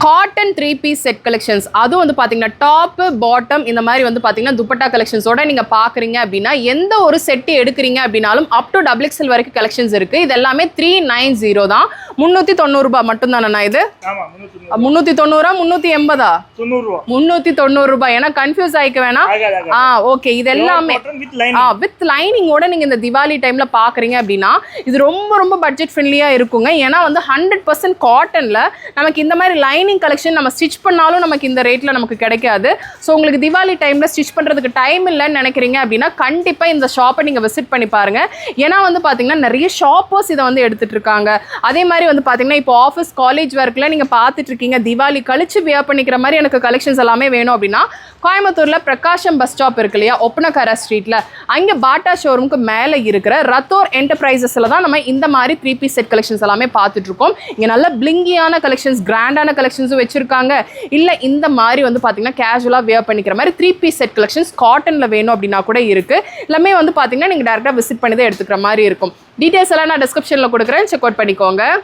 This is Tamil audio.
Cotton 3-piece set collections. அதுவும் வந்து பார்த்தீங்கன்னா டாப்பு பாட்டம் இந்த மாதிரி வந்து பார்த்தீங்கன்னா துப்பட்டா கலெக்ஷன்ஸோட நீங்கள் பார்க்குறீங்க அப்படின்னா எந்த ஒரு செட்டு எடுக்கிறீங்க அப்படின்னாலும் அப் டு XXL வரைக்கும் கலெக்ஷன்ஸ் இருக்குது. இது எல்லாமே 390 தான். 390 ரூபாய் மட்டும் தானே இது? 390 380 390 ரூபாய். ஏன்னா கன்ஃபியூஸ் ஆகிக்க வேணாம். ஓகே, இது எல்லாமே வித் லைனிங்கோட நீங்கள் இந்த திவாலி டைமில் பார்க்குறீங்க அப்படின்னா இது ரொம்ப ரொம்ப பட்ஜெட் ஃப்ரெண்ட்லியாக இருக்குங்க. ஏன்னா வந்து 100% காட்டனில் நமக்கு இந்த மாதிரி லைனிங் கலெக்ஷன் நம்ம ஸ்டிச் பண்ணாலும் நமக்கு இந்த ரேட்டில் நமக்கு கிடைக்காது. ஸோ உங்களுக்கு திவாலி டைமில் ஸ்டிச் பண்ணுறதுக்கு டைம் இல்லைன்னு நினைக்கிறீங்க அப்படின்னா கண்டிப்பாக இந்த ஷாப்பை நீங்கள் விசிட் பண்ணி பாருங்கள். ஏன்னா வந்து பார்த்தீங்கன்னா நிறைய ஷாப்பர்ஸ் இதை வந்து எடுத்துகிட்டு இருக்காங்க. அதே மாதிரி வந்து பார்த்தீங்கன்னா இப்போ ஆஃபீஸ் காலேஜ் ஒர்க்கில் நீங்கள் பார்த்துட்டு இருக்கீங்க திவாலி கழிச்சு வியர் பண்ணிக்கிற மாதிரி எனக்கு கலெக்ஷன்ஸ் எல்லாமே வேணும் அப்படின்னா கோயம்புத்தூரில் பிரகாஷம் பஸ் ஸ்டாப் இருக்கு இல்லையா, ஒப்பனக்காரா ஸ்ட்ரீட்டில், அங்கே பாட்டா ஷோரூமுக்கு மேலே இருக்கிற ரத்தோர் என்டர்பிரைசஸில் தான் நம்ம இந்த மாதிரி 3-piece செட் கலெக்ஷன்ஸ் எல்லாமே பார்த்துட்ருக்கோம். இங்கே நல்ல பிளிங்கியான கலெக்ஷன்ஸ், கிராண்டான கலெக்ஷன்ஸும் வச்சுருக்காங்க. இல்லை இந்த மாதிரி வந்து பார்த்தீங்கன்னா கேஷுவலாக வியர் பண்ணிக்கிற மாதிரி 3-piece செட் கலெக்ஷன்ஸ் காட்டனில் வேணும் அப்படின்னா கூட இருக்குது. எல்லாமே வந்து பார்த்தீங்கன்னா நீங்கள் டேரெக்டாக விசிட் பண்ணி தான் எடுத்துக்கிற மாதிரி இருக்கும். டீட்டெயில்ஸ் எல்லாம் நான் டிஸ்கிரிப்ஷனில் கொடுக்குறேன், செக் அவுட் பண்ணிக்கோங்க.